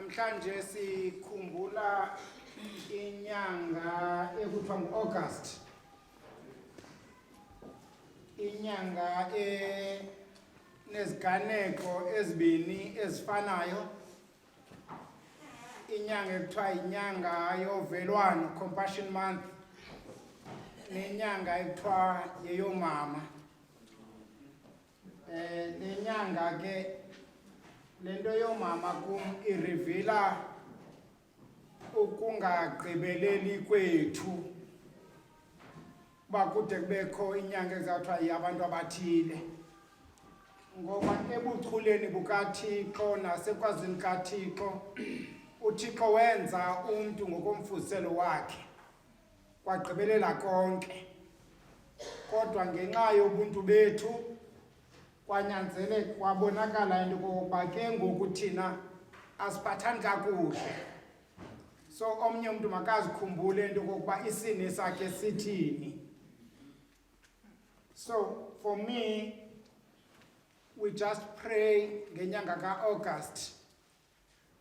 Namhlanje sikhumbula inyanga ekuthiwa ngu-August. Inyanga neziganeko ezibini ezifanayo. Inyanga ekuthiwa inyanga yovelwano, Compassion Month, nenyanga ekuthiwa yeyomama. Le nyanga ke lento yomama kum irivila ukungagqibeleli kwethu bakude kubekho inyanga ezathiwa yabantu abathile, ngoba ebuchuleni bukaThixo nasekwazini kaThixo uThixo wenza umntu ngokomfuziselo wakhe kwagqibelela konke, kodwa ngenxa yobuntu bethu kwanyanzeleka kwabonakala into kokuba ke ngoku thina asiphathani kakuhle. So omnye umntu makazikhumbule into kokuba isini sakhe sithini. So for me, we just pray ngenyanga ka-August,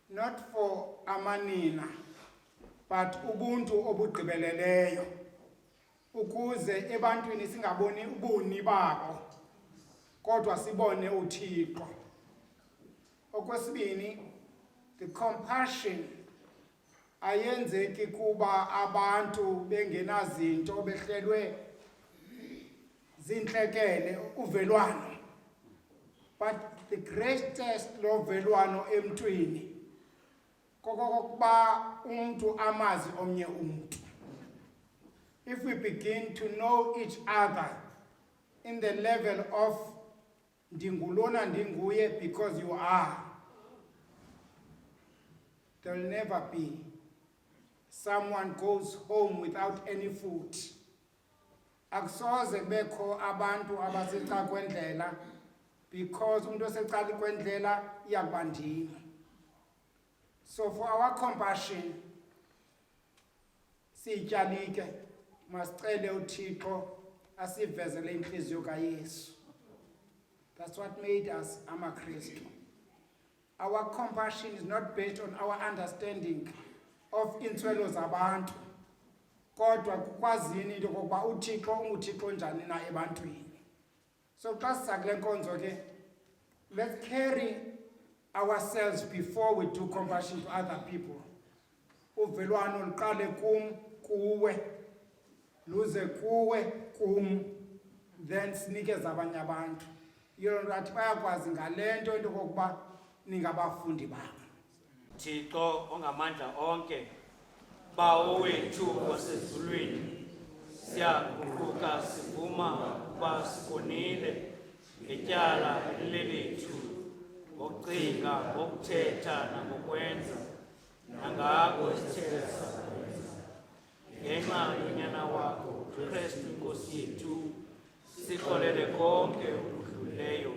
not for amanina, but ubuntu obugqibeleleyo, ukuze ebantwini singaboni ubuni babo, kodwa sibone uThixo. Okwesibini, the compassion ayenzeki kuba abantu bengenazinto behlelwe zintlekele uvelwano, but the greatest lovelwano emntwini kokokuba umntu amazi omnye umntu. If we begin to know each other in the level of ndingulona ndinguye because you are, there will never be someone goes home without any food. Akusoze kubekho abantu abasecala kwendlela because umuntu osecala kwendlela iyakubandima. So for our compassion, siyityalike, masicele uThixo asivezele inhliziyo kaYesu. That's what made us amaKristu. Our compassion is not based on our understanding of intswelo zabantu, kodwa kukwazini into kokuba uThixo unguThixo njani na ebantwini. So xa sisakule nkonzo ke, let's carry ourselves before we do compassion to other people. Uvelwano luqale kum, kuwe, luze kuwe, kum, then sinikeze abanye abantu. Yona ngathi bayakwazi ngale nto into kokuba ningabafundi bam. Thixo ongamandla onke, bawo wethu wasezulwini, siyaguquka sivuma ukuba sikonile ngetyala lethu, ngokucinga, ngokuthetha nangokwenza, nangako isithethe sakwenza. Ngenxa yonyana wakho uKristu Nkosi yethu, sikolele konke okudlulileyo,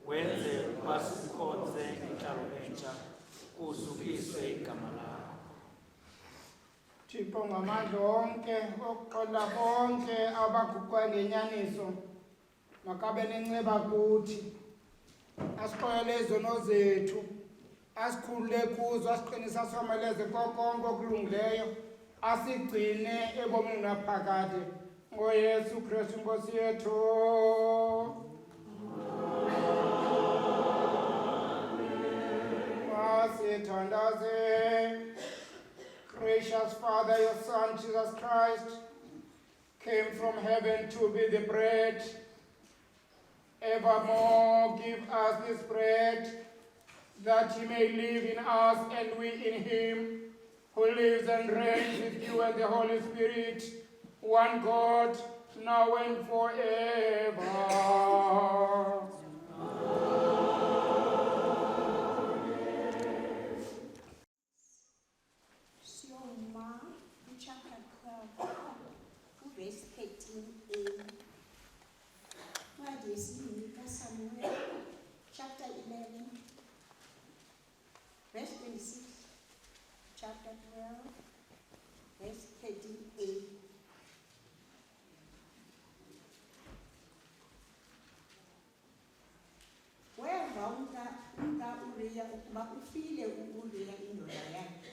wenze ukuba sikukhonze ngentlalo entsha, kuzukiswe igama lakho. Thixo ngamandla onke, okuxola bonke abaguqwe ngenyaniso, makabe nenceba kuthi, asixolele izono zethu, asikhulule kuzo, asiqinise, asomeleze konke okulungileyo, asigcine ebomini naphakade, ngoYesu Kristu Nkosi yethu. Masithandaze. Gracious Father, your Son Jesus Christ came from heaven to be the bread. Evermore give us this bread, that he may live in us and we in him, who lives and reigns with you and the Holy Spirit, one God, now and forever. Shoma, chapter 12, verse 13a. Samuel, chapter 11, verse 26, chapter 12, verse 13a. Where umka uReya ukuba ufile ufile uUriya indoda yakhe,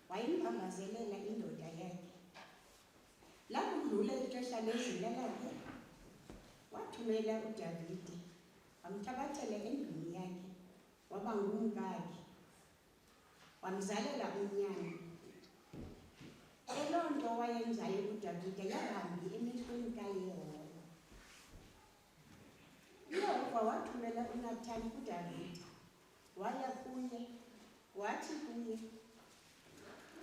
wayimbambazelela indoda yakhe. Lakudlula ixesha lezila lakhe, wathumela uDavide, wamthabathela endlini yakhe, waba ngumkakhe, wamzalela unyana. Loo nto wayenzayo uDavide yangambi emehlweni kaYehova. uYehova wathumela uNathani kuDavide, waya kuye, wathi kuye,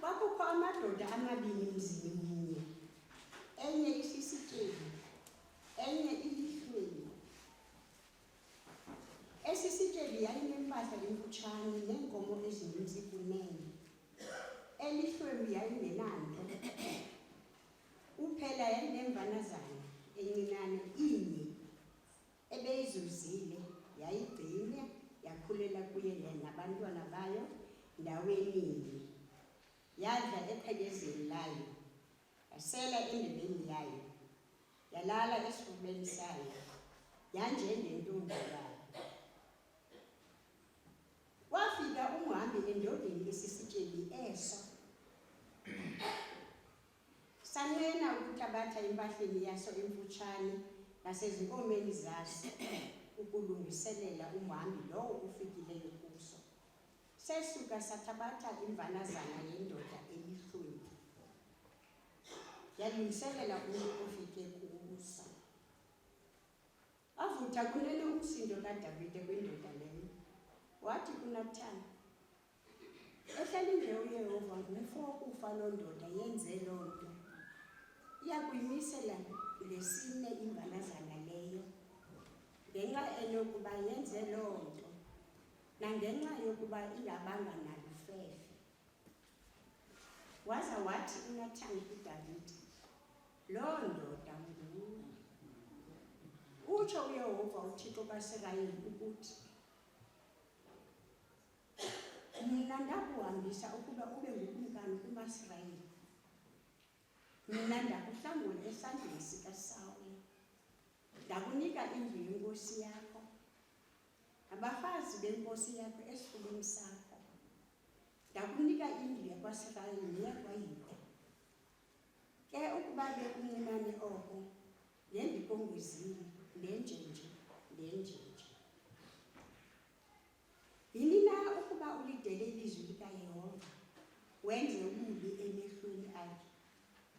kwakukho amadoda amabini emzini munye, enye isisityebi, enye ilihlweni. Esisityebi yayinempahla emfutshane neenkomo ezininzi kunene. Elihlweni yayingenanto, uphela yayinemvanazana encinane inye, ebeyizuzile, yayigcine, yakhulela kuye nabantwana bayo ndaweninye. Yadla eqhegezeni layo, yasela endebeni yayo, yalala esifubeni sayo, yanjengentombi yayo. Kwafika umhambi endodeni esisityebi eso, sanqena ukuthabatha empahleni yaso emfutshane nasezinkomeni zaso ukulungiselela umhambi lowo ufikileyo kuso. Sesuka sathabatha imvanazana yendoda elihlweni, yalungiselela umntu ofike kuso. Avutha kunene umsindo kaDavide kwindoda leyo, wathi kuNathani, ehleli nje uYehova ngumfo wokufa loo ndoda yenze loo nto. Iyakuyimisela ngesine imvanazana leyo, ngenxa enokuba yenze loo nto, nangenxa yokuba ingabanga nalufefe. Waza wathi uNathani kuDavide, loo ndoda nguwe. Utsho uYehova uThixo kaSirayeli ukuthi, mna ndakuhambisa ukuba ube ngukumkani kumaSirayeli. Mna ndakuhlangula esandleni sikaSawuli, ndakunika indlu yenkosi yakho, abafazi benkosi yakho esifubeni sakho. Ndakunika indlu yakwaSirayeli neyakwaYuda. Ke ukuba bekuncinane oko, ngendikongezile, ndenjenje. Yini na ukuba ulidele ilizwi likaYehova, wenze ububi emehlweni akhe,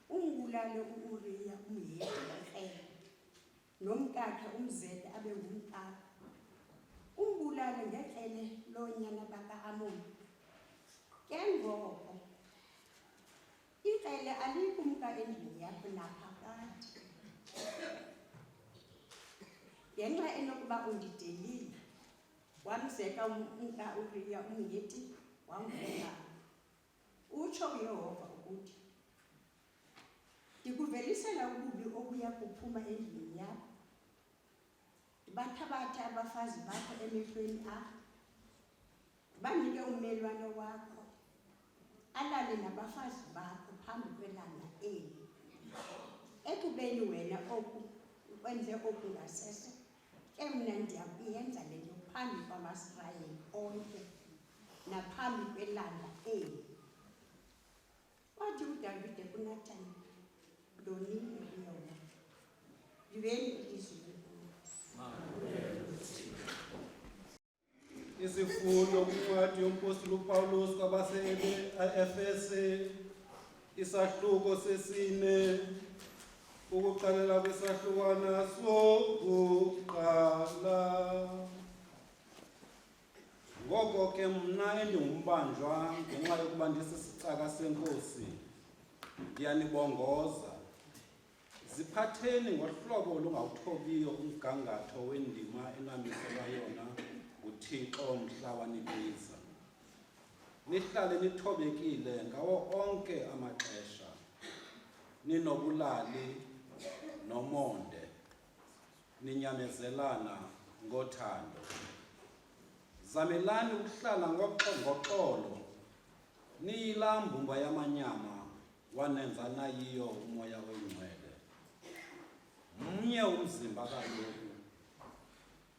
umbulale uUriya umHithi ekrele, nomkakhe umZedha abe ngumkakho, umbulale ngekrele loonyana baka-Amoni. Ke ngoko ikrele aliyikumka endlini yakho naphakade. Ngenxa enokuba undidelile, wamzeka umka uRiya umHithi wamvuma. Utsho uYehova ukuthi, ndikuvelisela ububi obuya kuphuma endlini yakho, ndibathabathe abafazi bakho emehlweni akho, ndibanike ummelwane wakho, alale nabafazi bakho phambi kwelanga eli. Ekubeni wena oku wenze oku ngasese, ke mna ndiyakuyenza le nto phambi kwamaSirayeli onke naphambi kwelanga eli. Wathi uDavide kuNathani, ndonile uYehova, liveni ilizwi lenkosi. Isifundo kwincwadi yompostoli uPawulos kwabase-Efese, isahluko sesine, ukuqalela kwisahlukwana sokuqala. Ngoko ke mna endingumbanjwa ngenxa yokuba ndisisicaka senkosi, ndiyanibongoza. Ziphatheni ngohlobo olungawuthobiyo umgangatho wendima enamiselwa yona nguThixo mhla wanibiza. Nihlale nithobekile ngawo onke amaxesha, ninobulali nomonde, ninyamezelana ngothando. Zamelani ukuhlala ngoxolo, niyilaa mbumba yamanyama wanenza nayiyo umoya oyingcwele. Mnye umzimba kaloku,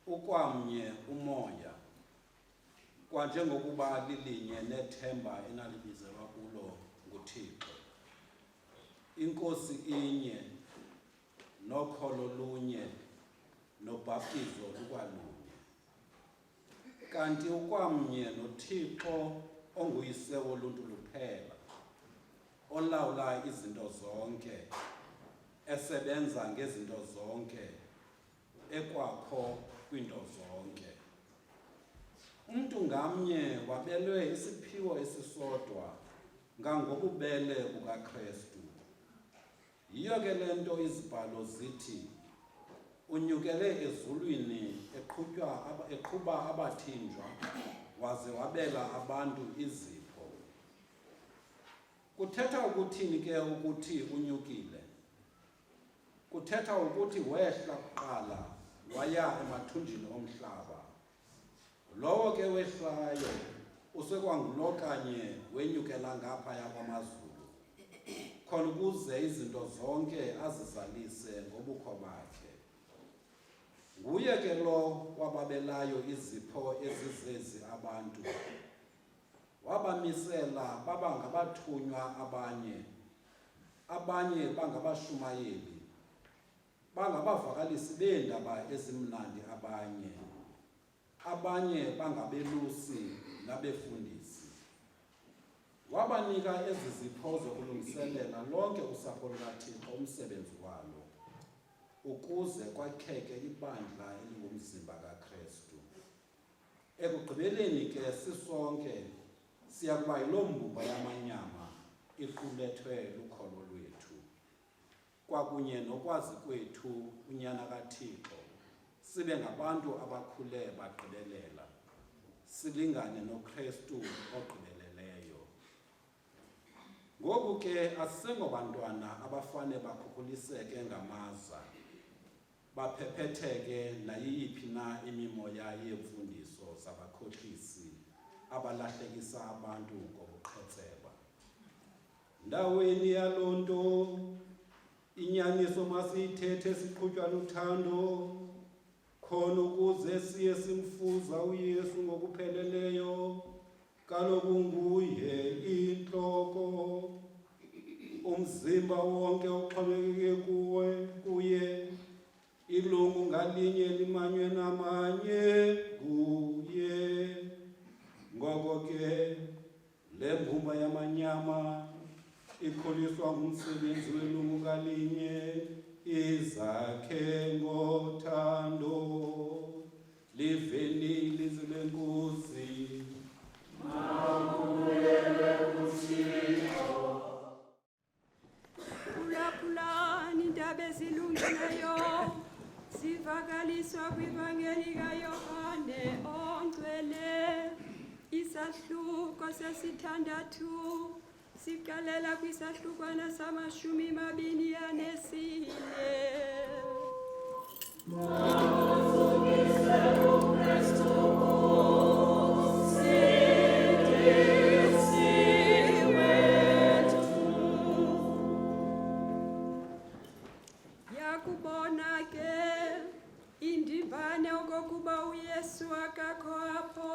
ukwamnye umoya. kwanjengokuba lilinye nethemba enalibizelwa kulo nguThixo, inkosi inye, nokholo lunye, nobhaptizo lukwalunye. Kanti ukwamnye noThixo onguyise woluntu luphela, olawula izinto zonke, esebenza ngezinto zonke, ekwakho kwiinto zonke. Umntu ngamnye wabelwe isiphiwo esisodwa ngangobubele bukaKristu. Yiyo ke le nto izibhalo zithi, unyukele ezulwini eqhuba abathinjwa, waze wabela abantu izipho. Kuthetha ukuthini ke ukuthi unyukile? Kuthetha ukuthi wehla kuqala waya emathunjini omhlaba. Lowo ke wehlayo usekwangulo kanye wenyukela ngaphaya kwamazulu, khona ukuze izinto zonke azizalise ngobukho bakhe. Nguye ke lo wababelayo izipho ezizezi abantu, wabamisela baba ngabathunywa abanye bangabashumayeli, bangabavakalisi beendaba ezimnandi abanye bangabelusi nabefundisi. Wabanika ezi zipho zokulungiselela lonke usapho lukaThixo umsebenzi walo, ukuze kwakheke ibandla elingumzimba kaKristu. Ekugqibeleni ke sisonke siyakuba yiloo mbumba yamanyama iqulethwe lukholo lwethu, kwakunye nokwazi kwethu unyana kaThixo, sibe ngabantu abakhule bagqibelela, silingane noKristu ogqibeleleyo. Ngoku ke asisengobantwana abafane bakhukhuliseke ngamaza, baphephetheke nayiyiphi na imimoya yeemfundiso zabakhohlisi abalahlekisa abantu ngobuqhetseba. Ndaweni yaloo nto, inyaniso masiyithethe siqhutywa luthando, khona ukuze siye simfuza uYesu ngokupheleleyo. Kaloku nguye intloko, umzimba wonke uxhomekeke kuye, ilungu ngalinye limanywe namanye nguye. Ngoko ke le mbumba yamanyama ikhuliswa ngumsebenzi welungu ngalinye, izakhe ngothando. Liveni ilizwi lenkosi. Phulaphulani indaba ezilungileyo, zivakaliswa kwivangeli kaYohane oNgcwele, isahluko sesithandathu, siqalela kwisahlukwana sama-24. Yakubona ke indimbane okokuba uYesu akakho apho,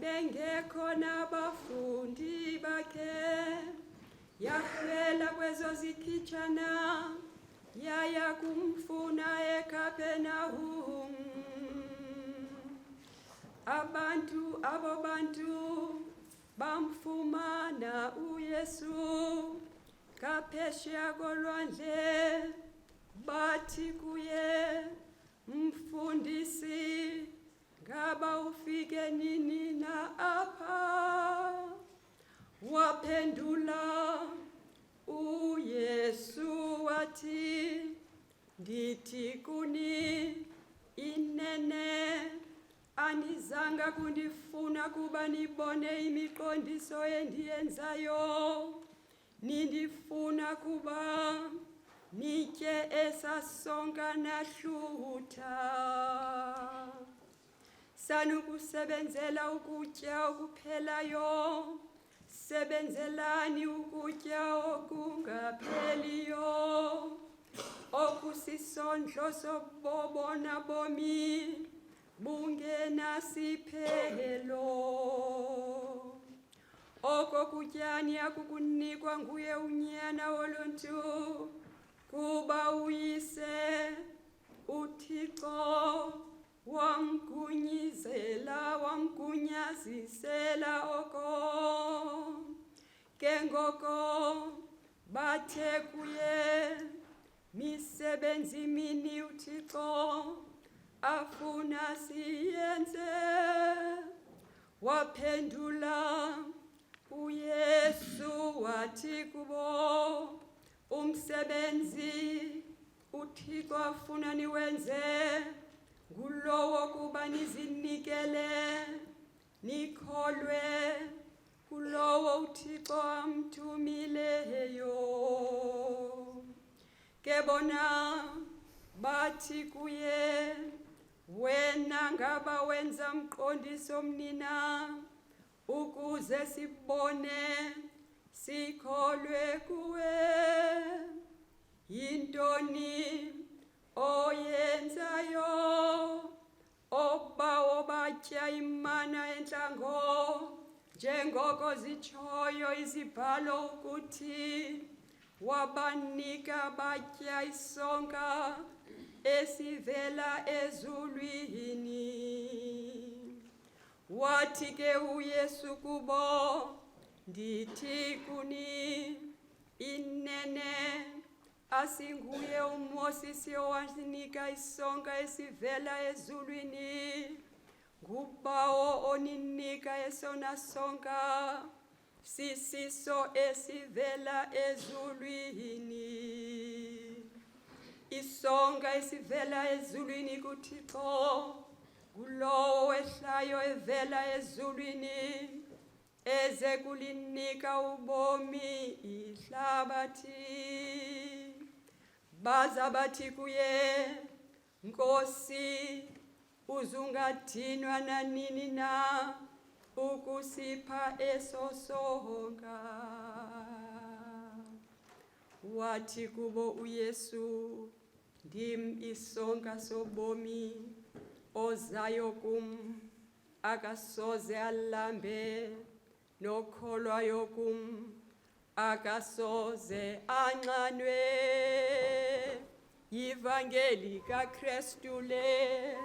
bengekho nabafundi bakhe. Yakhwela kwezo zikhitshana, yaya kumfuna eKapenahum. Abo bantu bamfumana uYesu kaphesheya kolwandle, bathi kuye, Mfundisi, ngaba ufike nini na apha? Waphendula uYesu wathi, ndithi kuni inene, anizanga kundifuna kuba nibone imiqondiso endiyenzayo, nindifuna kuba nitye esasonka nahlutha. Sanukusebenzela ukutya okuphelayo, sebenzelani ukutya okungapheliyo, okusisondlo sobobona bomi, bungenasiphelo. Oko kutyani akukunikwa nguye unyana woluntu, kuba uyise uThixo wamgunyazisela oko. Ke ngoko bathe kuye, misebenzi mini uThixo afuna siyenze. Waphendula uYesu wathi kubo, umsebenzi uThixo afuna niwenze ngulowo kuba nizinikele, nikholwe kulowo uThixo amthumileyo. Ke bona bathi kuye, wena ngaba wenza mqondiso mnina, ukuze sibone sikholwe kuwe. Yintoni oyenzayo? Obawo batya imana entlango, njengoko zitshoyo izibhalo ukuthi, wabanika batya isonka esivela ezulwini. Wathi ke uYesu kubo, ndithi kuni, inene asinguye uMosisi owanika isonka esivela ezulwini, nguBawo oninika esona sonka sisiso esivela ezulwini. Isonka esivela ezulwini kuThixo ngulowo wehlayo evela ezulwini, eze kulinika ubomi ihlabathi. Baza bathi kuye, Nkosi, uzungadinwa nanini na ukusipha eso sonka? Wathi kubo uYesu, ndim isonka sobomi, ozayo kum akasoze alambe, nokholwayo kum akasoze anxanwe. Yivangeli kaKristu le.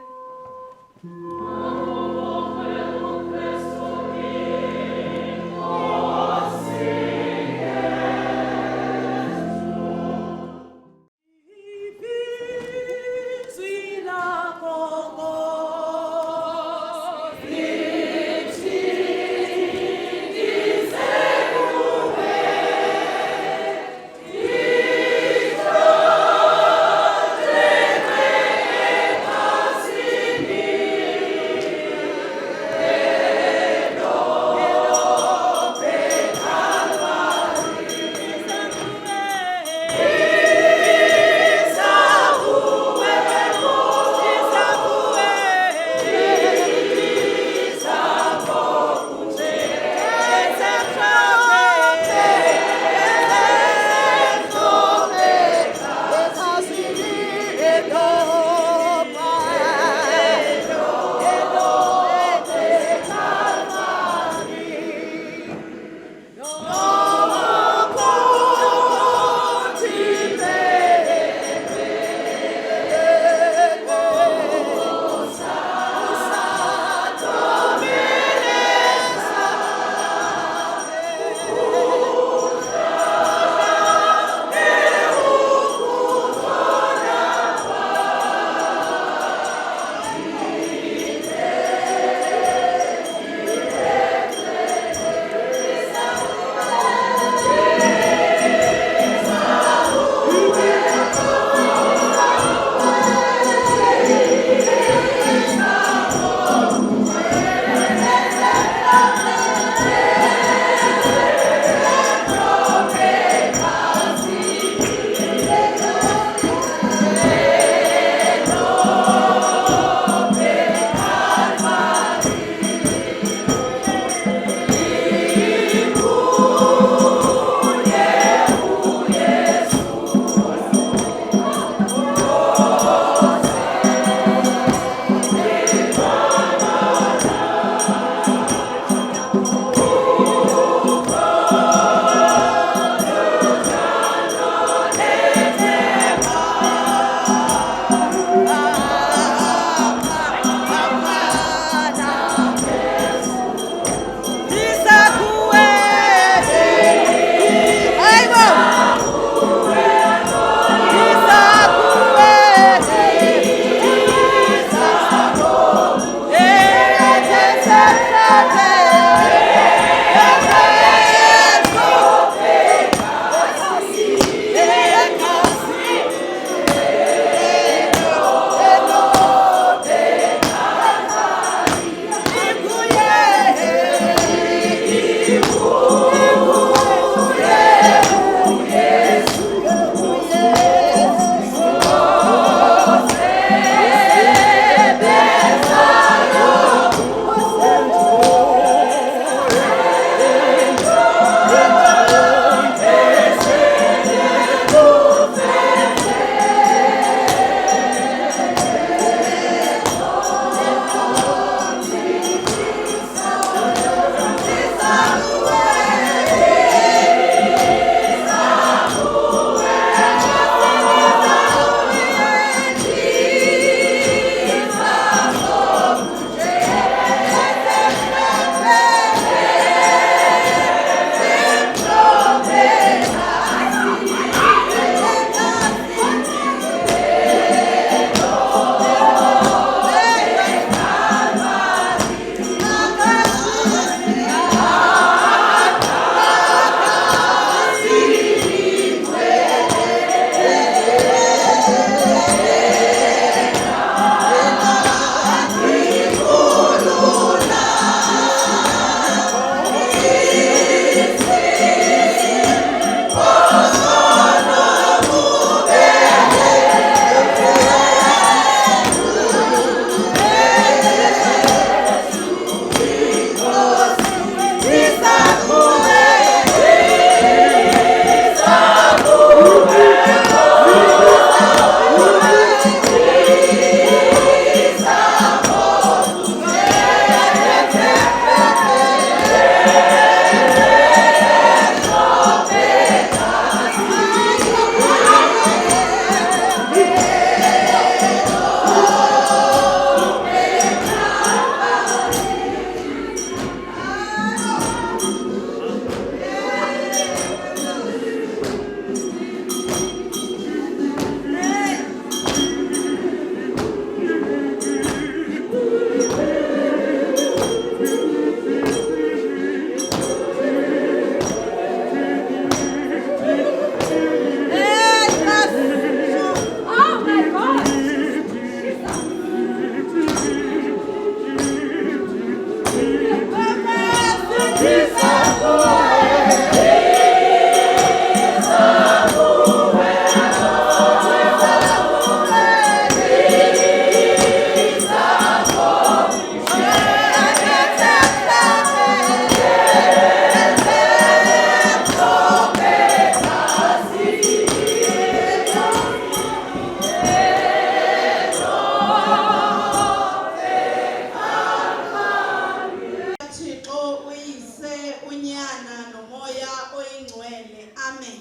Sibusise unyana nomoya oyingcwele. Amen.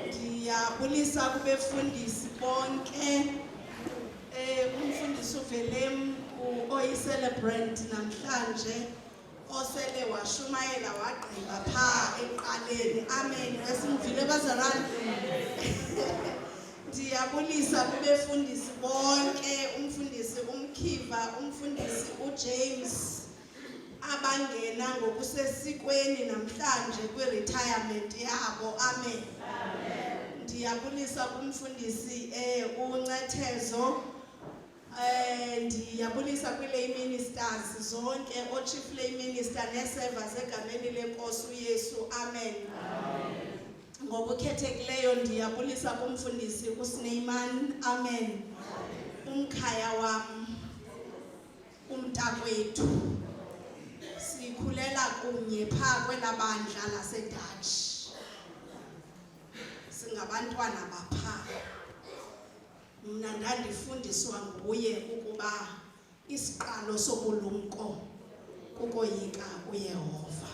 Ndiyabulisa kubefundisi bonke. Umfundisi uVelem oyi-celebrant namhlanje osele washumayela wagqiba phaa eqaleni. Amen. Esimvile bazalwane. Ndiyabulisa kubefundisi bonke, umfundisi uMkhiva, umfundisi uJames abangena ngokusesikweni namhlanje kwi-retirement yabo. Amen. Ndiyabulisa kumfundisi uNcethezo. Ndiyabulisa kwii-lay ministers zonke, o-chief lay minister nee-servers egameni lenkosi uYesu. Amen. Ngokukhethekileyo ndiyabulisa kumfundisi uSneyman. Amen. Umkhaya wam, umntakwethu, sikhulela kunye phaa kwelabandla laseDutch, singabantwana baphaa. Mna ndandifundiswa nguye ukuba isiqalo sobulumko kukoyika uYehova.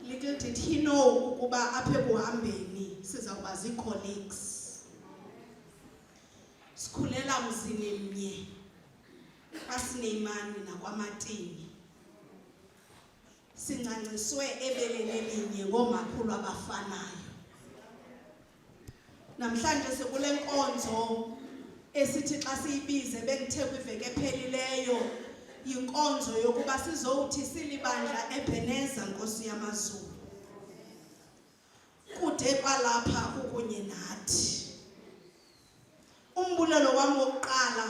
Little did he know ukuba apha ekuhambeni sizawuba zii-colleagues. Sikhulela mzini mnye kwaSneyman nakwaMatini. Sincanciswe ebeleni elinye ngoomakhulu abafanayo. Namhlanje sikule nkonzo esithi xa siyibize bengithe kwiveki ephelileyo yinkonzo yokuba sizowuthi silibandla eBheneza Nkosi yamazulu. Kude kwalapha ukunye nathi. Umbulelo wami wokuqala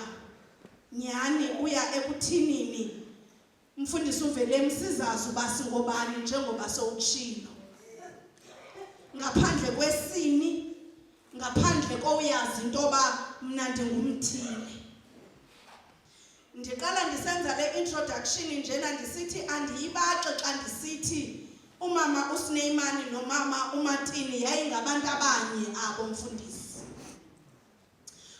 nyani uya ekuthinini mfundisi uVelem sizazi uba singobani njengoba sowutshilo. Ngaphandle kwesini, ngaphandle koyazi intoba mna ndingumthile. Ndiqala ndisenza le introduction njena ndisithi andiyibaxe xa ndisithi umama uSneyman nomama uMatini yayingabantu abanye abo mfundisi.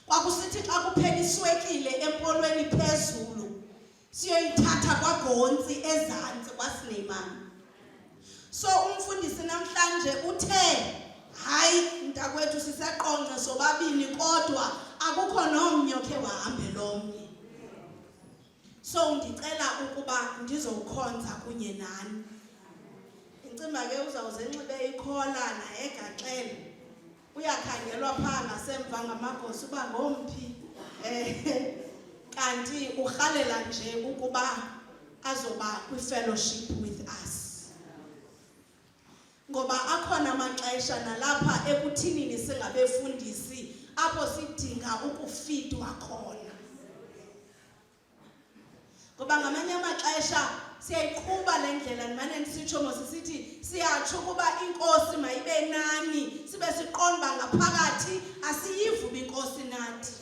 Kwakusithi xa kuphela iswekile empolweni phezulu siyoyithatha kwaGontsi ezantsi kwaSneyman. So umfundisi namhlanje uthe hayi mntakwethu siseqonce sobabini kodwa akukho nomnye okhe wahambe lomnye. So ndicela ukuba ndizowukhonza kunye nani. Incima ke uzawuze enxibe ikhola naye egaxele. Uyakhangelwa phaa ngasemva ngamagosa uba ngomphi. Kanti urhalela nje ukuba azoba kwi-fellowship with us. Ngoba akhona amaxesha nalapha ekuthinini singabefundisi apho sidinga ukufidwa khona. Ngoba ngamanye amaxesha siyayiqhuba le ndlela ndimane ndisitsho mosisithi siyatsho ukuba inkosi mayibe nani sibe siqonda uba ngaphakathi asiyivi uba inkosi nathi.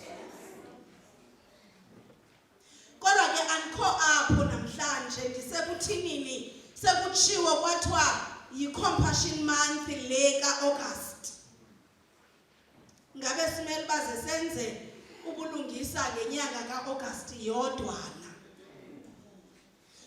Kodwa ke andikho apho namhlanje ndisekuthinini sekutshiwo kwathiwa yi-Compassion Month le ka-August. Ngabe simele uba ze senze ubulungisa ngenyanga ka-August yodwana.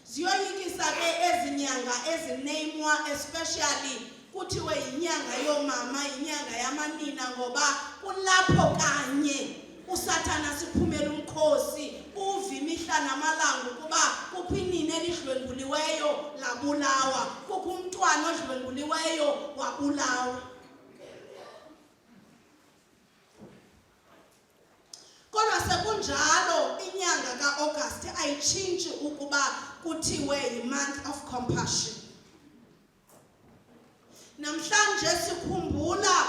Ziyoyikisa ke ezinyanga ezinamwa especially kuthiwe yinyanga yoomama, yinyanga yamanina ngoba kulapho kanye uSathana siphumela umkhosi uva imihla namalanga ukuba kukho inini elidlwenguliweyo labulawa, kukho umntwana odlwenguliweyo wabulawa. Kodwa sekunjalo inyanga ka-August ayitshintshi ukuba kuthiwe yi-month of compassion. Namhlanje sikhumbula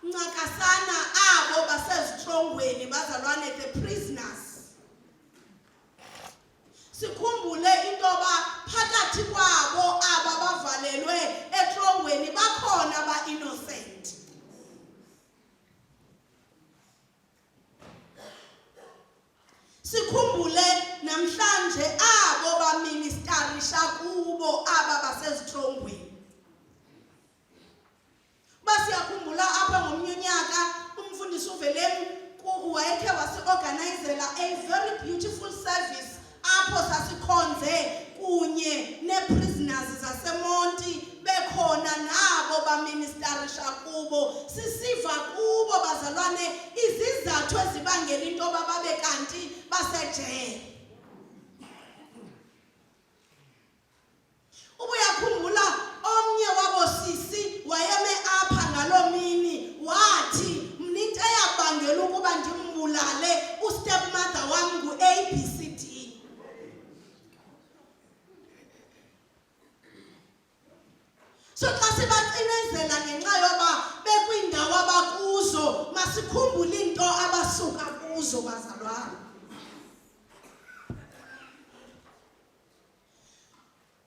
ncakasana abo basezitrongweni bazalwane, the prisoners. Sikhumbule intoba phakathi kwabo aba bavalelwe etrongweni bakhona aba-innocent. Sikhumbule namhlanje abo baministarisha kubo aba basezitrongweni. Basiyakhumbula apha ngomnye unyaka umfundisi uVelem wayekhe wasi-organizela a very beautiful service apho sasikhonze kunye nee-prisoner siyashasha kubo, sisiva kubo bazalwane izizathu ezibangela into babe kanti basejele. Ubuyakhumbula omnye wabo sisi wayeme apha ngaloo mini wathi mna into eyabangela ukuba ndimbulale ustepmother wam ngu-ABCD. So xa sibacinezela ngenxa yoba bekwiindawo abakuzo masikhumbule into abasuka kuzo bazalwane.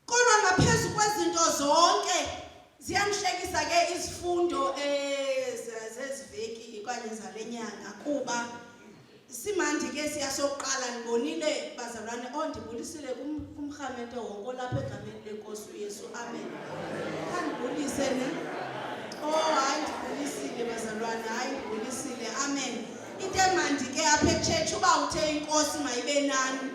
Kodwa ngaphezu kwezinto zonke ziyandihlekisa ke izifundo zeziveki okanye zale nyanga kuba simandi ke siyasoqala ndibonile bazalwane ondibulisile kumrhamente wonke lapha egameni lenkosi uYesu. Amen. Khandibulise ne. Hayi ndibulisile bazalwane, hayi ndibulisile. Amen. Into emandi ke apha echurch uba uthe inkosi mayibe nani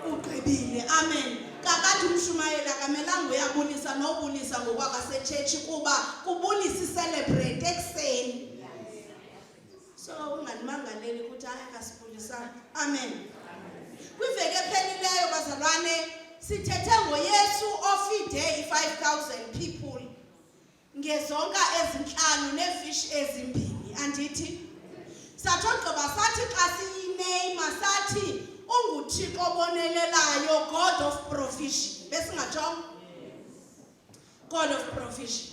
ugqibile. Amen. Kakade umshumayeli akamelanga uyabulisa nobulisa ngokwakasetshetshi kuba kubulisa celebrate ekuseni. So unganimangaleli ukuthi akasibulisana. Amen. Kwiveke ephelileyo bazalwane sithethe ngoYesu ofide 5,000 people ngezonka ezinhlanu nefish ezimbini. Andithi sathogqiba sathi xa siyiname sathi unguThixo obonelelayo, God of provision. Besingajonga God of provision.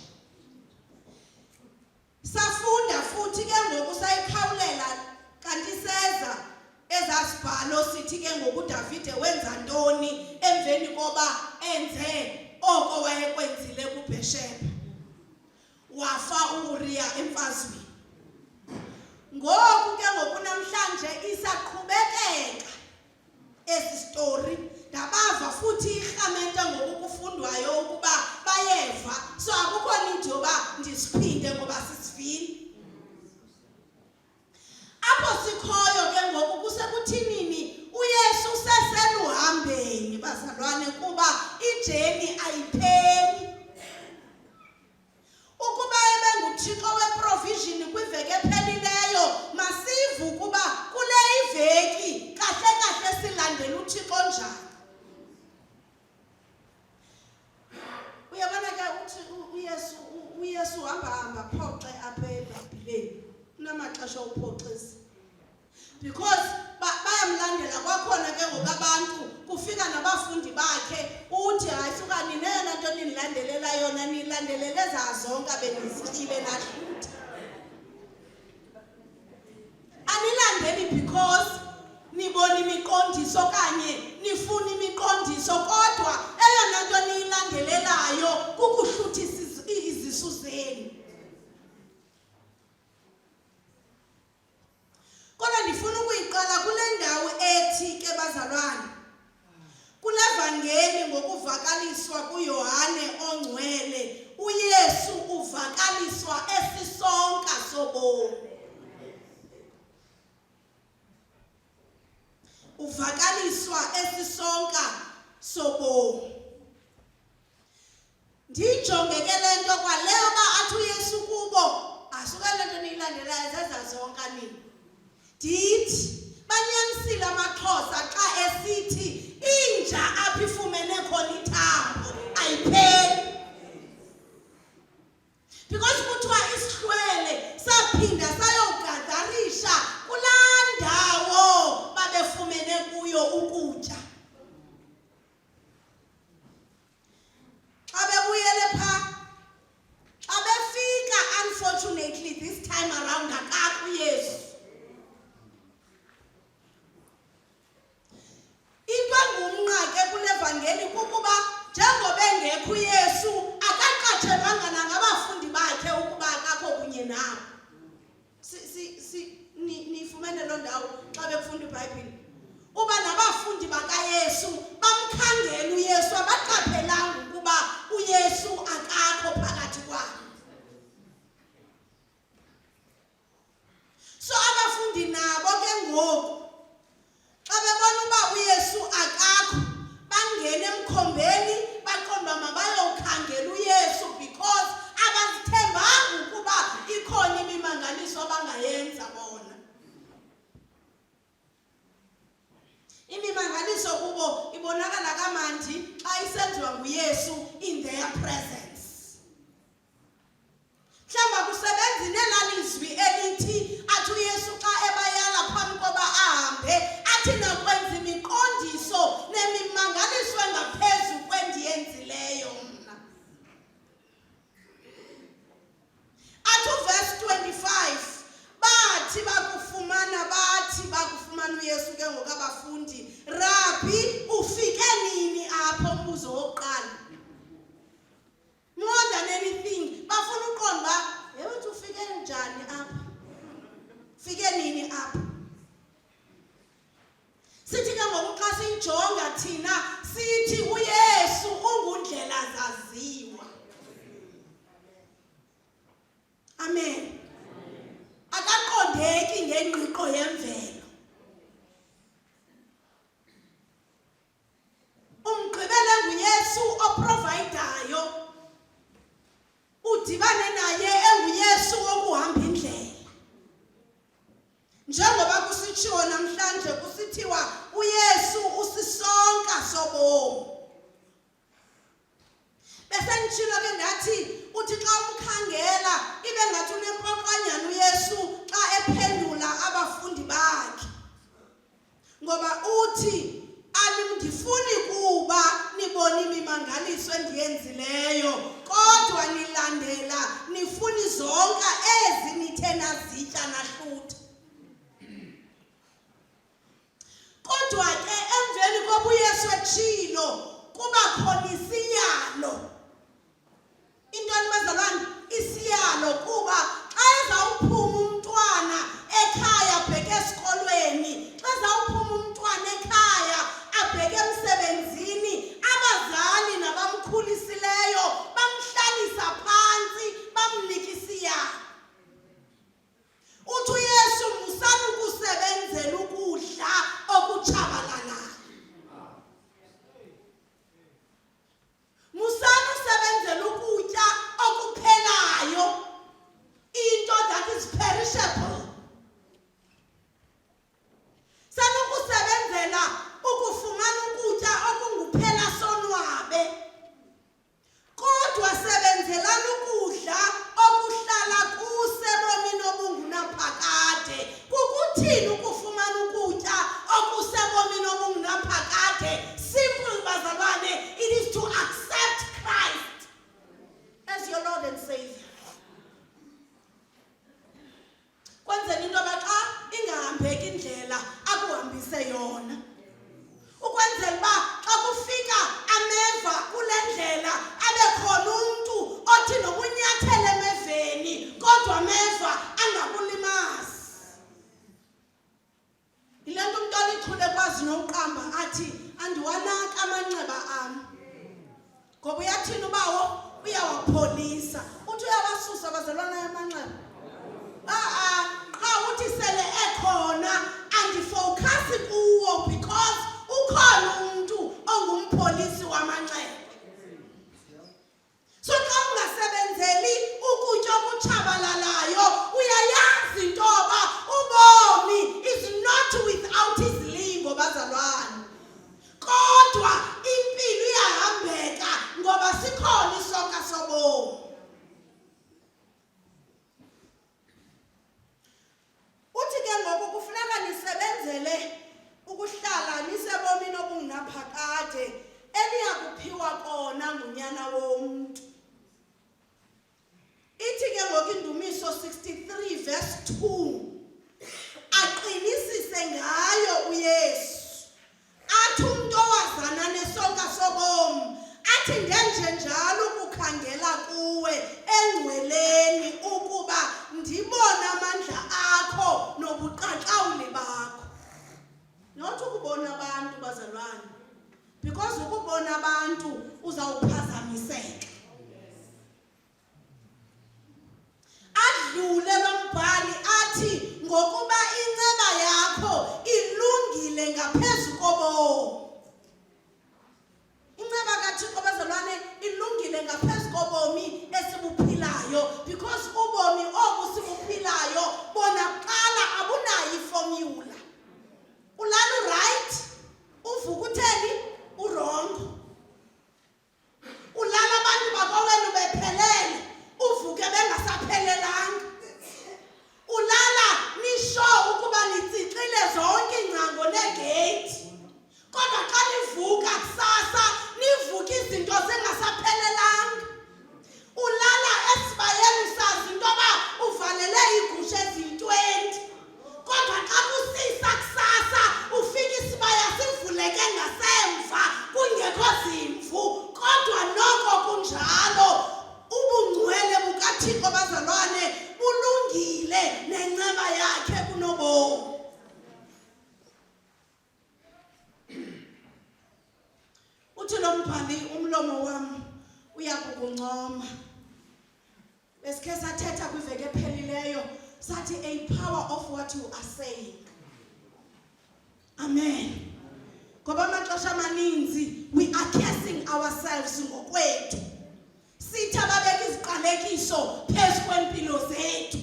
Safunda futhi ke ngoku sayikhawulela kanti seza ezasibhalo sithi ke ngoku Davide wenza ntoni emveni koba enze oko wayekwenzile kuBhesheba. Wafa uUriya emfazweni. Ngoku ke ngoku namhlanje isaqhubekeka esi story. Ndabava futhi irhamente ngokufundwayo ukuba bayeva. So akukho need yoba ndisiphinde ngoba sisivile. Apho sikhoyo ke ngoku kusekuthinini uYesu seseluhambeni bazalwane kuba ijeni ayipheli. Ukuba ebenguThixo weprovision kwiveke ephelileyo masive ukuba kule iveki kahle kahle silandela uThixo njani. Uyabona ke uYesu hamba phoxe apha eBhayibhileni. Kunamaxesha ophoxisa. Because bayamlandela kwakhona ke ngokabantu kufika nabafundi bakhe uthi hayi suka ninena nto nilandelela yona nilandelele zazonke benizikile nahlutha. Anilandeli because nibona imiqondiso kanye nifuna imiqondiso kodwa eyona nto niyilandelelayo kukuhluthisa izisu zenu. Kodwa ndifuna ukuyiqala kule ndawo ethi ke bazalwane kunevangeli ngokuvakaliswa kuYohane ongcwele uYesu uvakaliswa esisonka sobomi. Uvakaliswa esisonka sobomi. Ndijonge ke lento kwaleyo ba athi uYesu kubo asuka lento niyilandelayo zezazonke nini. Dithi banyanisile amaXhosa xa esithi inja apha ifumene khona ithambo ayipheli. Because kuthiwa isihlwele saphinda sayogadarisha kulaa ndawo babefumene kuyo ukutya. Xa bebuyele phaa, xa befika unfortunately this time around akakho uYesu. Into engumnqa kule vangeli kukuba njengoba engekho uYesu akaqatshelwanga nangabafundi bakhe ukuba akakho kunye nabo. Nifumene loo ndawo xa befunda iBhayibhile. Uba nabafundi bakaYesu bamkhangela uYesu abaqaphelanga ukuba uYesu akakho phakathi kwabo. So abafundi nabo ke ngoku xa bebona uba uYesu akakho bangena emkhombeni baqonda mabayokhangela uYesu because abazithembanga ukuba nditshilo ke ndathi uthi xa umkhangela ibe ngathi unempoqanyana uYesu xa ephendula abafundi bakhe. Ngoba uthi andifuni kuba nibona imimangaliso endiyenzileyo kodwa nilandela nifuni zonke ezi nithe nazitya nahlutha. Kodwa ke emveni koba uYesu etshilo kuba khona isiyalo. Intoni bazalwane? Isiyalo kuba xa ezawuphuma umntwana ekhaya abheke esikolweni, xa ezawuphuma umntwana ekhaya abheke emsebenzini, abazali nabamkhulisileyo bamhlalisa phantsi bamnika isiyalo. Uthi uYesu musani ukusebenzela ukudla okutshabalalayo. Musani usebenzela ukutya okuphelayo, into that is perishable. Sanukusebenzela ukufumana ukutya okunguphela sonwabe, kodwa sebenzelani ukudla okuhlala kusebomini obungunaphakade. Kukuthini ukufumana ukutya okusebomini obungunaphakade? Simple bazalwane, it is to accept Christ as your Lord and Savior. Kwenzeni into baxa ingahambeki indlela akuhambise yona. Ukwenzela uba xa kufika ameva kule ndlela abe khona umntu othi nobunyathele emeveni kodwa ameva angakulimazi. Yile nto umntu olichule kwazi nokuqamba athi andiwanaki amanxeba am. Ngoba uyathini ubawo? Uyawapholisa. Uthi uyawasusa abazalwana yamanxeba. Xa uthi sele ekhona andifowukhasi kuwo because ukhona umntu ongumpholisi wamanxeba. So xa ungasebenzeli ukutya okutshabalalayo uyayazi into yoba ubomi is not without izilimo bazalwane. Kodwa impilo iyahambeka ngoba sikhona isonka sobomi. Uthi ke ngoku kufuneka nisebenzele ukuhlala nisebomini obungunaphakade eliyakuphiwa kona ngunyana womntu. Ithi ke ngoku Indumiso 63 verse 2 aqinisise ngayo uYesu. Athi umntu owazana nesonka sobomi athi ndenje njalo ukukhangela kuwe engcweleni ukuba ndibone amandla akho nobuqaqawuli bakho. Not ukubona abantu bazalwane, because ukubona abantu uzawuphazamiseka. Adlule lo mbhali athi ngokuba inceba yakho ilungile ngaphezu kobomi. Inceba kaThixo bazalwane ilungile ngaphezu kobomi esibuphilayo, because ubomi obu sibuphilayo bona kuqala abunayo iformula. Ulala right, uvuka utheni urongo. Ulala abantu bakowenu bephelele, uvuke bengasaphelelanga. Ulala nisho ukuba nitsixile zonke ingcango negate. Kodwa xa nivuka kusasa nivuka izinto zingasaphelelanga. Ulala esibayeni sazi into yoba uvalele iigusha eziyi-20. Kodwa xa kusisa kusasa ufika isibaya sivuleke ngasemva kungekho zimvu. Kodwa noko kunjalo ubungcwele bukaThixo bazalwane bulungile nenceba yakhe kunobomi. Uthi lo mbhali umlomo wami uyakukuncoma. Besikhe sathetha kwiveki ephelileyo sathi a power of what you are saying. Amen. Ngoba amaxesha amaninzi we are cursing ourselves ngokwethu. Sithi ababeka iziqalekiso phezu kwempilo zethu.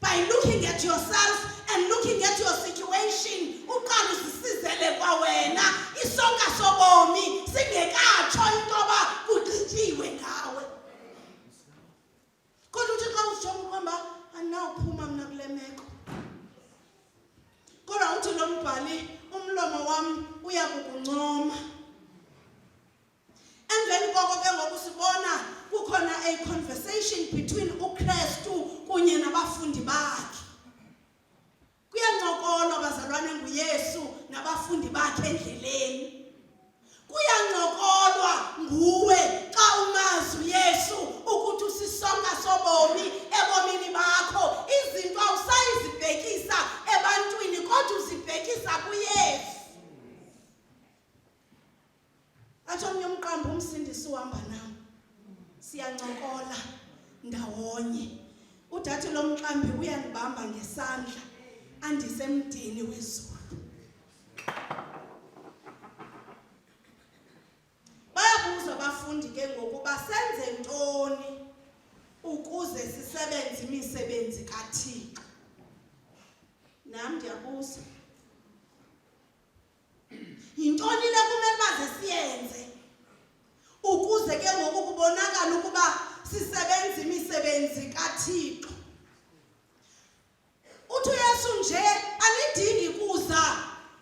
By looking at yourself and looking at your situation, uqala usisizele kwawena isonka sobomi singekatsho into yoba kugqityiwe ngayo. ukuncoma. Emveni koko ke ngoku sibona kukhona a conversation between uKristu kunye nabafundi bakhe. Kuyancokolwa bazalwane nguYesu nabafundi bakhe endleleni. Kuyancokolwa nguwe xa umazi uYesu ukuthi usisonka sobomi ebomini bakho. Izinto awusayizibhekisa ebantwini kodwa uzibhekisa kuYesu. Athi omnye umqambi umsindisi uhamba nami. Siyancokola ndawonye. Udathi lo mqambi uyanibamba ngesandla andisemdeni wezulu. Bayabuza abafundi ke ngokuba senze ntoni ukuze sisebenze imisebenzi kaThixo. Nami ndiyabuza. Yintoni le kumele baze siyenze ukuze ke ngoku kubonakala ukuba sisebenza imisebenzi kaThixo? Uthi uYesu nje anidingi kuza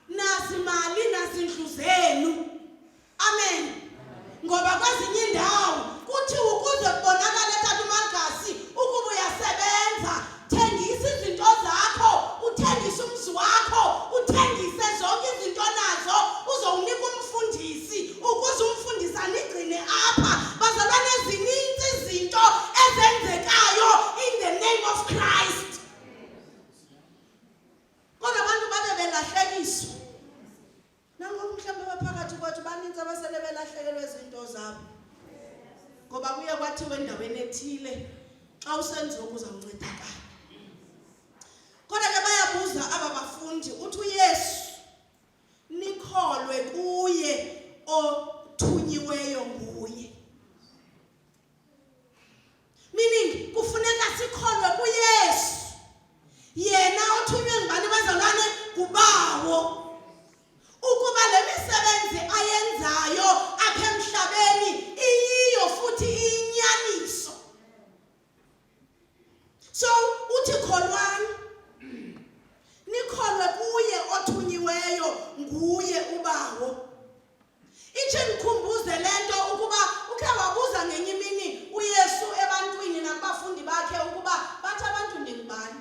nazimali nazindlu zenu. Amen. Ngoba kwezinye indawo kuthi ukuze kubonakale Tata uMagasi ukuba uyasebenza, thengisa izinto zakho, uthengise umzi wakho, uthengise zonke izinto nazo uzowunika umfundisi ukuze umfundisi anigcine apha. Bazalwane, zininzi izinto ezenzekayo in the name of Christ. Kodwa abantu babe belahlekiswa. Nangoku mhlawumbe baphakathi kwethu baninzi abasele belahlekelwe izinto zabo. Ngoba kuye kwathiwa endaweni ethile xa usenziwa uzawuncedakala. Kodwa ke bayabuza aba bafundi, uthi uYesu nikholwe kuye othunyiweyo nguye. Meaning kufuneka sikholwe kuYesu. Yena othunywe ngubani bazalwane? Kubawo. Ukuba le misebenzi ayenzayo apha emhlabeni iyiyo futhi iyinyaniso. So uthi kholwani, nikholwe kuye othunyiweyo nguye ubawo. Ithi nikhumbuze lento ukuba ukhe wabuza ngenye imini uYesu ebantwini nakubafundi bakhe ukuba bathi abantu ndingubani?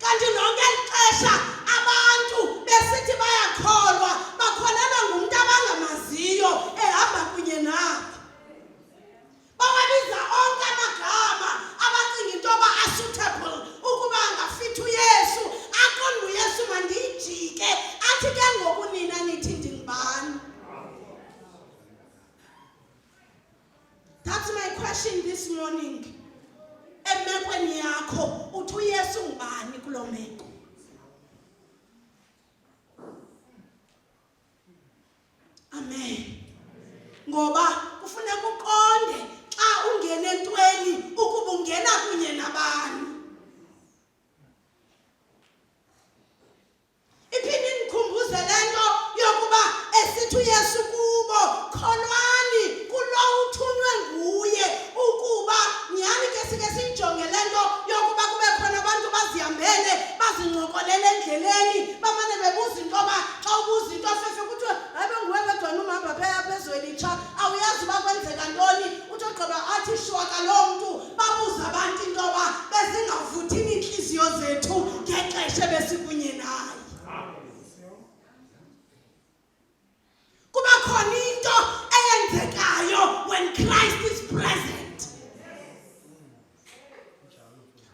Kanti lonke ixesha abantu besithi bayakholwa, bakholelwa ngumuntu abangamaziyo ehamba kunye nabo. Bawabiza onke amagama abacinga into yoba asuitable ukuba angafithi uYesu. Aqonda uYesu mandiyijike athi ke ngoku nina nithi ndingubani? That's my question this morning. Emekweni yakho uthi uYesu ngubani kulo meko? Amen. Ngoba kufuneka uqonde xa ungena entweni ukuba ungena kunye nabani. Iphinde nikhumbuze lento yokuba esithi uYesu kubo, kholwani kulo uthunywe nguye. Ukuba nyhani ke sike siyijonge lento yokuba kube khona abantu bazihambele bazincokolele endleleni bamane bebuza into yoba xa ubuza into fefe kuthiwe habe nguwe wedwa umhamba phaya phezwelitsha awuyazi uba kwenzeka ntoni. Uthi ogqiba athi shwa kaloo mntu babuza abantu into yoba bezingavuthini iintliziyo zethu ngexesha besikunye naye. Kuba khona into eyenzekayo when Christ is present.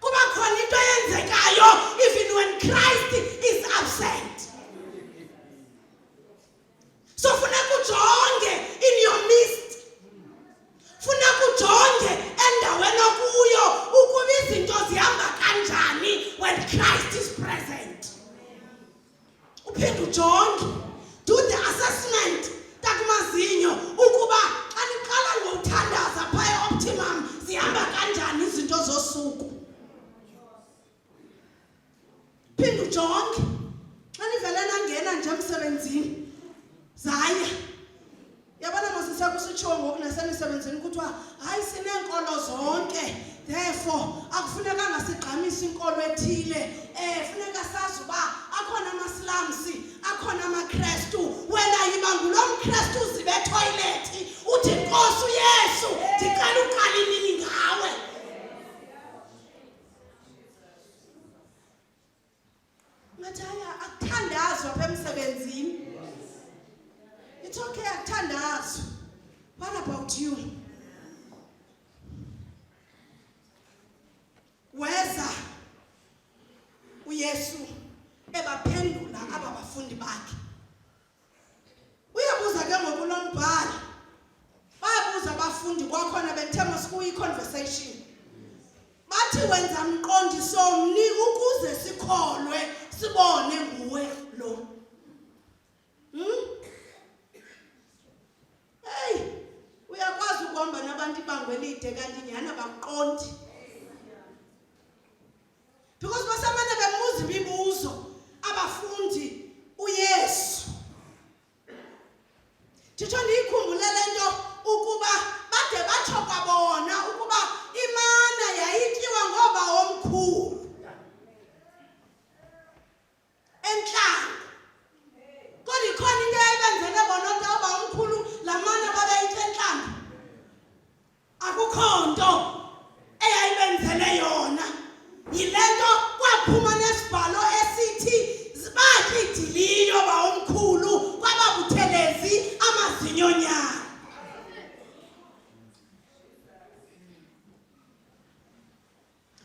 Kuba khona into eyenzekayo even when Christ is absent. So funeka ujonge in your midst. Funeka ujonge endaweni okuyo ukuba izinto zihamba kanjani when Christ is present. Uphinde ujonge. Do the assessment takumazinyo ukuba xa niqala ngothandaza phaya optimum zihamba kanjani izinto zosuku. Phinde ujonge xa nivele nangena nje emsebenzini zaya. Yabona mosisa kusitshiwo ngoku nasemisebenzini kuthiwa hayi sineenkolo zonke, therefore akufunekanga sigqamise inkolo ethile. Funeka sazi uba akhona Ramsey akhona amaKristu wena yiba ngulo mKristu uzibe etoilet uthi Nkosi uYesu ndicela uqala imini ngawe. Ngathaya akuthandazwa apha emsebenzini. It's okay akuthandazwa. What about you? Weza uYesu ebaphendula aba bafundi bakhe. Uyabuza ke ngokulombhalo. Bayabuza abafundi kwakhona bethema sikuyi conversation. Bathi wenza umqondiso mni ukuze sikholwe sibone nguwe lo. Hey, uyakwazi ukuhamba nabantu ibanga elide kanti nyana baqondi. Because basamane bemuza imibuzo abafundi uYesu. Thixo ndiyikhumbule lento ukuba bade batsho kwabona ukuba imana yayityiwa ngoba omkhulu. Entlanga. Kodwa ikhona into eyayibenzele bona oba omkhulu laa mana babeyitya entlanga. Akukho nto eyayibenzele yona. Yile nto kwaphuma nesibhalo esithi batya idiliyo ba omkhulu kwababuthelezi amazinyonyana.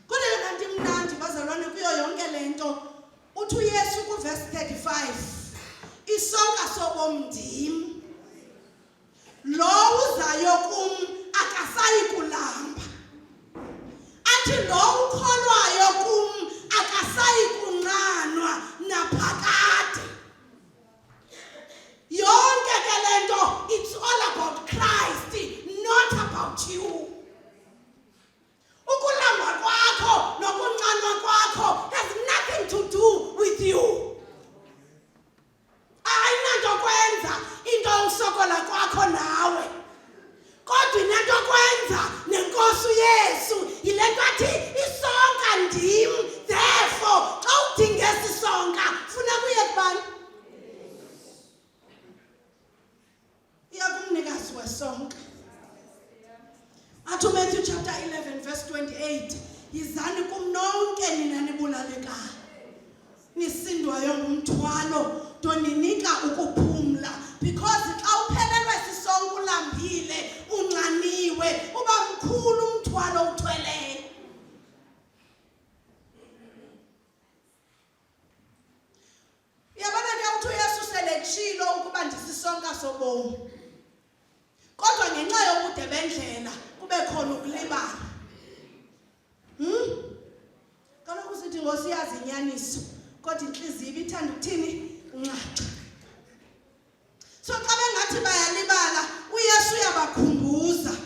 Kodwa kanti mnandi bazalwane kuyo yonke lento uthi uYesu kuverse 35 isonka sobomndim lo uzayo kum akasayi kulamba. Athi lo ukholwayo kum akasayi kunqanwa naphakade. Yonke ke lento it's all about Christ, not about you. Ukulamba kwakho nokunqanwa kwakho has nothing to do with you. Ayinanto kwenza into usokola kwakho nawe. Kodwa inento kwenza neNkosi uYesu yile nto athi isonka ndim, therefore xa udinga esi sonka funa kuye kubani? Iya kumnikazi wesonka. Athi Matthew chapter 11 verse 28 yizani kum nonke nina nibulalekayo nisindwayo ngumthwalo ndoninika ukuphumla. Because xa uphelelwe sisonke ulambile unxaniwe uba mkhulu umthwalo uthweleyo. Yabona ke uthi uYesu seletshilo ukuba ndisisonka sobomi. Kodwa ngenxa yobude bendlela kube khona ukulibala. Kaloku sithi Nkosi yazi inyaniso kodwa inhliziyo ibithanda ukuthini? Uncaca. So xa bengathi bayalibala uYesu uyabakhumbuza.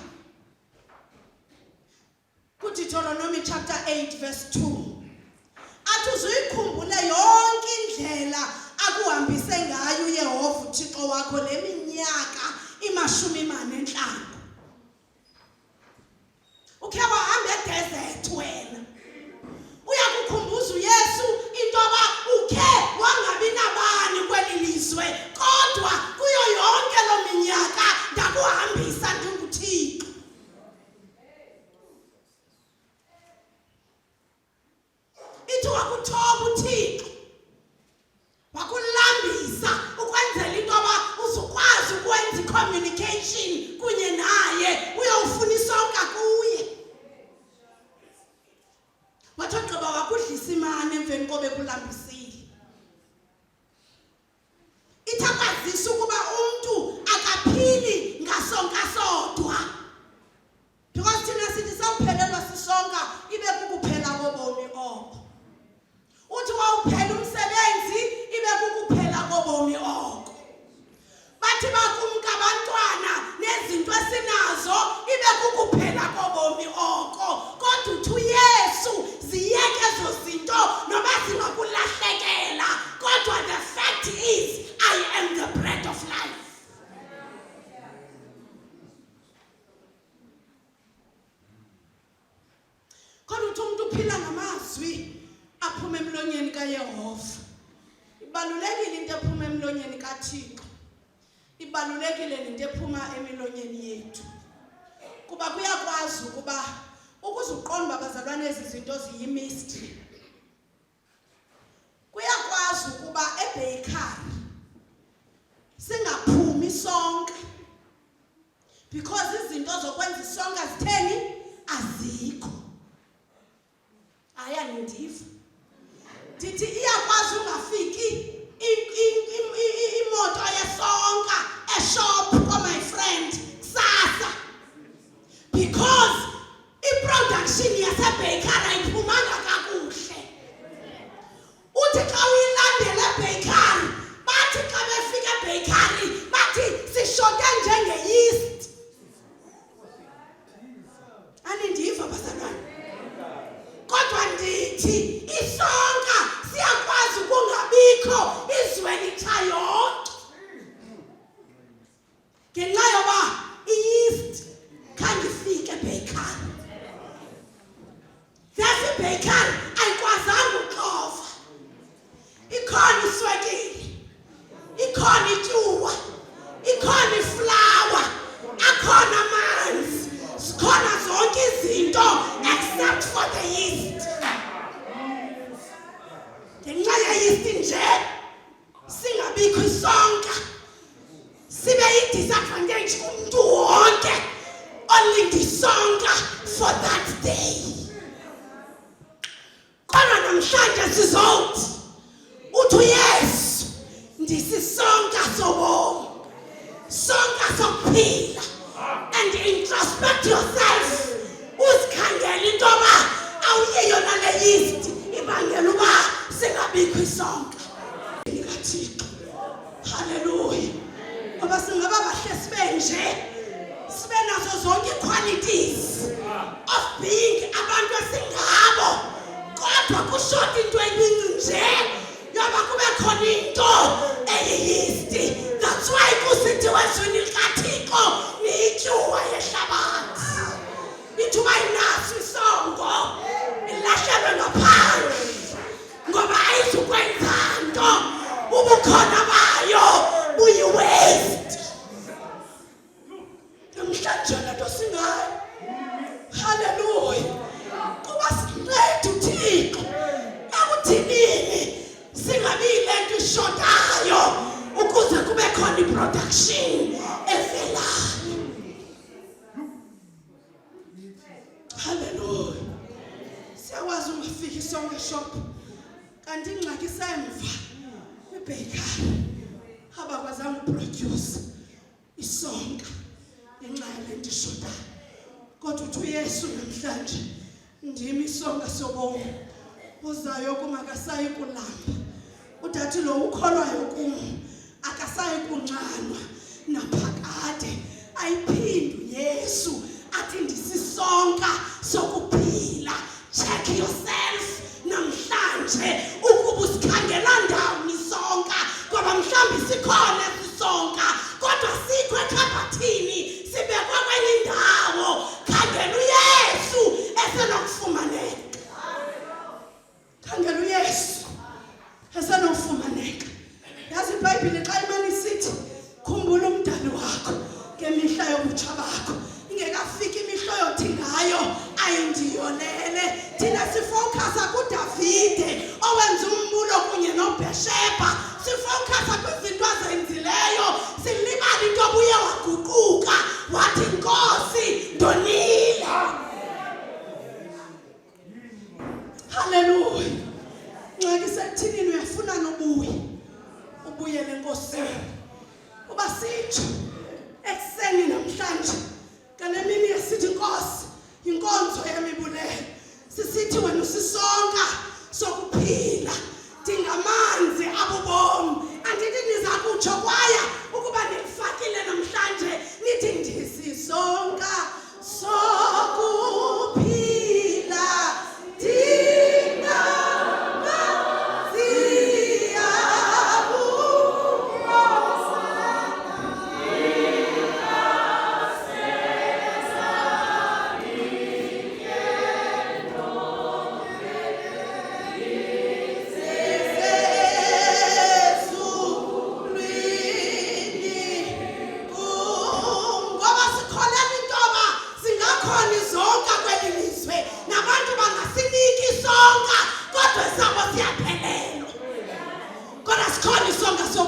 Deuteronomy chapter 8 verse 2. Athi uzuyikhumbule yonke indlela akuhambise ngayo uYehova uThixo wakho leminyaka 45. Ukhe wahamba edesert wena. Uyakukhumbuza uYesu into aba ukhe wangabi nabani kweli lizwe kodwa kuyo yonke lo minyaka ndakuhambisa ndinguThixo. Ithi wakuthoba uThixo wakulambisa ukwenzela into aba uzukwazi ukwenza communication kunye naye uyawufuna isonka kuye. Wathi ogqiba wakudlisa imani emveni kobe kulambisile. Ithi akwazisa ukuba umntu akaphili ngasonka sodwa. Because thina sithi sawuphelelwa sisonka ibe kukuphela kobomi oko. Uthi wawuphela umsebenzi ibe kukuphela kobomi oko. Bathi bakumka abantwana nezinto esinazo ibe kukuphela kobomi oko. Kodwa uthi uYesu ziyeke ezo zinto noba zingakulahlekela. Kodwa the fact is I am the bread of life. Kodwa uthi umuntu uphila ngamazwi aphuma emlonyeni kaYehova. ibalulekile into ephuma emlonyeni kaThixo. Ibalulekile into ephuma emilonyeni yethu. Kuba kuyakwazi ukuba ukuze uqonde abazalwane izinto ziyimystery. Kuyakwazi ukuba ebakery singaphumi sonke because izinto zokwenza isonka zitheni azikho. Ayandiva. Ndithi iyakwazi ungafiki imoto yesonka eshop kwa my friend kusasa because iproduction yasebakery ayiphumanga kakuhle. Uthi xa uyilandela ebakery bathi xa befika ebakery bathi sishote njenge-yeast. Anindiva bazalwane? Kodwa ndithi isonka siyakwazi ukungabikho izwe litha yonke ngenxa yoba i-yeast khange ifike ebakery. That's ibakery ayikwazanga uxova. Ikhona iswekile, ikhona ityuwa, ikhona iflawa, akhona amanzi, zikhona zonke izinto except for the yeast. Ngenxa ye-yeast nje singabikho isonka sibe yi-disadvantage kumntu wonke olinda isonka for that day. Kodwa namhlanje sizothi uthi uYesu ndisisonka sobomi, sonka sokuphila. And introspect yourself. Uzikhangele into yoba awuyiyo nale yeast ibangela uba singabikho isonka likaThixo. Hallelujah. Ngoba singaba bahle sibe nje, sibe nazo zonke qualities of being abantu esingabo, kodwa kushota into encinci nje yoba kube khona into eyi-yeast. That's why kusithiwe ezwini likaThixo niyityuwa yehlabathi. Ithuba inaso isongo ilahlelwe ngaphandle ngoba ayizukwenza nto, ubukhona bayo buyi-waste. Namhlanje le nto singayo. Hallelujah. Kuba sincede uThixo ekuthinini singabi yile nto ishotayo ukuze kube khona i-production evelayo. Hallelujah. Siyakwazi ungafika isonka shop kanti ingxaki isemva ebakery abakwazanga uproduce isonka ngenxa yale nto ishotayo. Kodwa uthi uYesu namhlanje ndimi isonka sobomi uzayo kum akasayi kulamba. Udathi lo ukholwayo kum akasayi kuncanwa naphakade. Ayiphindi uYesu athi ndisisonka sokuphila. Check yourself namhlanje ukuba usikhangela ndawoni isonka, ngoba mhlawumbi sikhona isonka kodwa sikho ekhabhathini sibekwe kwenye indawo. Khangela uYesu esenokufumaneka. Khangela uYesu esenokufumaneka. Yazi iBhayibhile xa imani isithi khumbula umdali wakho ngemihla yobutsha bakho, ingekafiki imihla yothi ngayo ayindiyolele. Thina sifowukhasa kuDavide owenza umbulo kunye noBhesheba, sifowukhasa kwizinto azenzileyo, silibala into obuye waguquka wathi Nkosi ndonile. Hallelujah. Ngxaki sekuthini uyafuna nobuye ubuyele enkosini. Kuba sitsho ekuseni namhlanje ngale mini yesithi Nkosi inkonzo yami ibulele. Sisithi wena usisonka sokuphila, dingamanzi abubomi. Andithi niza kutsho kwaya ukuba nilifakile namhlanje nithi ndisisonka sokuphila dingamanzi abubomi.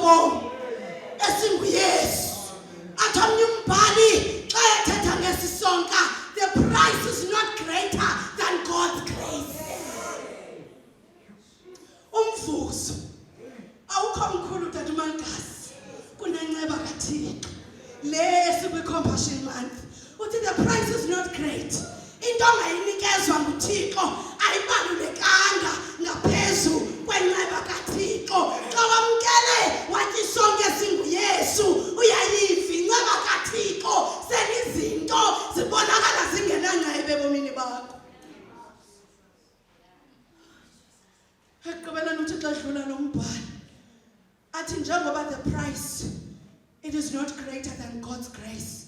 sobomi esinguYesu. Athi omnye umbhali xa ethetha ngesisonka, the price is not greater than God's grace. Umvuzo awukho mkhulu tata uMankazi kunenceba kaThixo le esikwi-Compassion Month. Uthi the price is not great. Into ongayinikezwa nguThixo ayibalulekanga ngaphezu kwenceba kaThixo. Xa wamkele wathi sonke singuYesu, uyayiva inceba kaThixo selizinto zibonakala zingenanceba ebomini bakho. Ekugqibeleni uThixo adlula nombhali athi njengoba the price it is not greater than God's grace.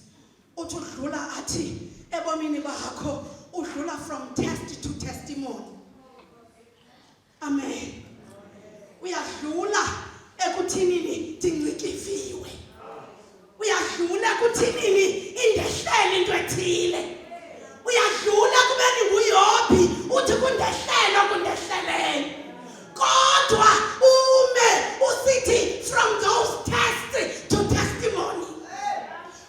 Uthi udlula athi ebomini bakho udlula from test to testimony. Amen. Uyadlula ekuthinini ndincikiviwe. Uyadlula ekuthinini indehlele into ethile. Uyadlula kubeni nguYobhi uthi kundehlele kundehlelene. Kodwa ume usithi from those tests to testimony.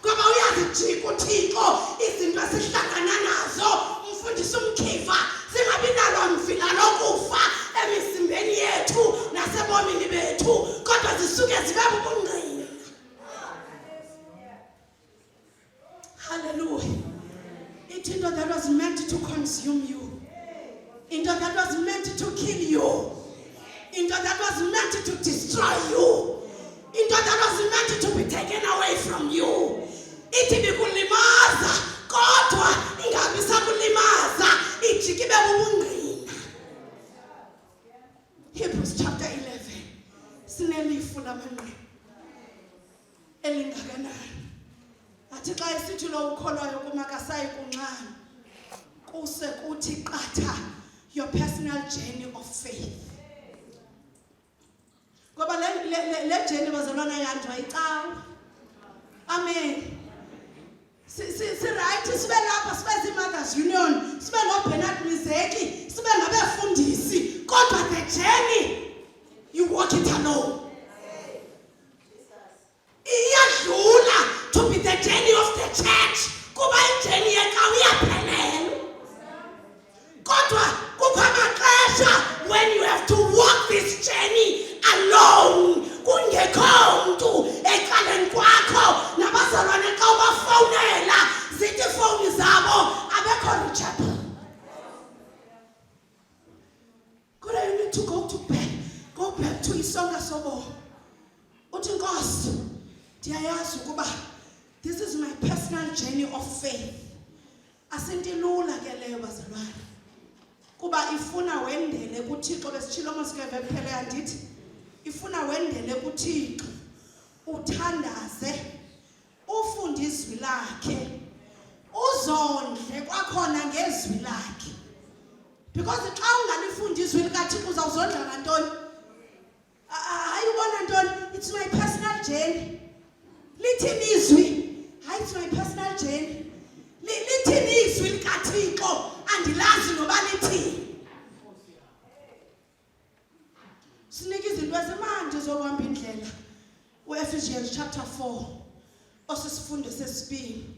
Ngoba uyazijika uThixo izinto esihlangana nazo, umfundisi umkhiva singabi nalo mvila lokufa emisimbeni yethu nasebomini bethu, kodwa zisuke zibe bubungqina. Hallelujah. Into that was meant to consume you, into that was meant to kill you, into that was meant to destroy you, into that was meant to be taken away from you. Ithi bikulimaza kodwa ingabi sakulimaza, ijike ibe bubungqina. Hebrews chapter 11 sinelifu lamanqina elingakanani. Athi xa isithi lo ukholwayo kumakasayi kunxana kuse kuthi qatha your personal journey of faith. Ngoba le journey bazalwana yanjwa icawa. Amen. Si right sibe lapha sibe zi-Mothers Union, sibe no-Bernard Mizeki, sibe ngabefundisi, kodwa the journey you walk it alone. Iyadlula to be the journey of the church. Kuba ijourney yekawe iyaphelelwa. Kodwa kukho amaxesha when you have to walk this journey alone. Kungekho mntu ecaleni kwakho, nabazalwane xa ubafowunela zithi ifowuni zabo abekho reachable. Kodwa you need to go back to isonka sobomi. Uthi Nkosi, ndiyayazi ukuba this is my personal journey of faith. Asintilula ke leyo bazalwane, kuba ifuna wendele kuThixo. Besitshilo mosikeve kuphela yandithi ifuna wendele kuThixo, uthandaze, ufunde izwi lakhe, uzondle kwakhona ngezwi lakhe. Because xa ungalifundi izwi likaThixo uzawuzondla ngantoni? Ayibona ntoni? It's my personal journey. Lithini izwi? Hayi, it's my personal journey. Lithini izwi likaThixo? Andilazi noba lithini. Sinika izinto ezimanje zokuhamba indlela. U-Ephesians chapter 4 osisifundo sesibini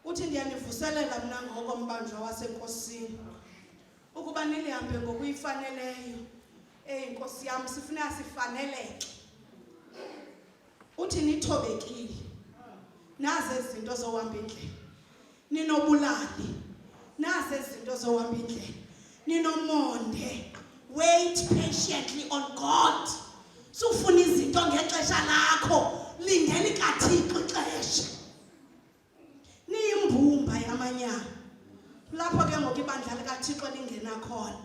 uthi ndiyanivuselela mna ngokombanjwa wasenkosini ukuba nilihambe ngokuyifaneleyo. Inkosi yam sifuna sifaneleke. Uthi nithobekile nazi izinto zohamba indlela, ninobulali nazi izinto zohamba indlela, ninomonde. Wait patiently on God. Sufuna izinto ngexesha lakho, lindele kaThixo ixesha. Niyimbumba yamanyama, lapho ke ngoku ibandla likaThixo lingena khona.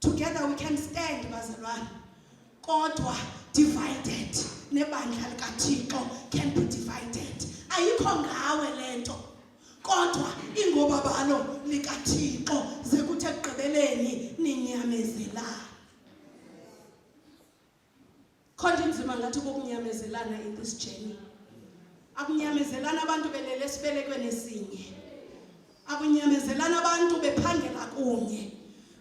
Together we can stand bazalwane, kodwa divided nebandla likaThixo can be divided. Ayikho ngawe lento, kodwa ingoba balo likaThixo ze kuthi ekugqibeleni ninyamezelana. Khona inzima ngathi kokunyamezelana in this journey. Akunyamezelana abantu belele sibelekweni esinye. Akunyamezelana abantu bephangela kunye.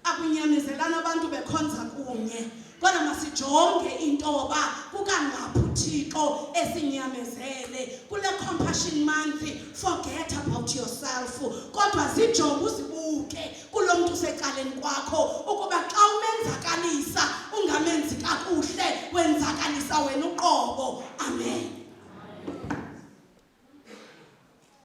Akunyamezelana abantu bekhonza kunye. kodwa masijonge intoba kukangaphi uThixo esinyamezele kule compassion month. Forget about yourself, kodwa zijonge uzibuke kulo muntu usecaleni kwakho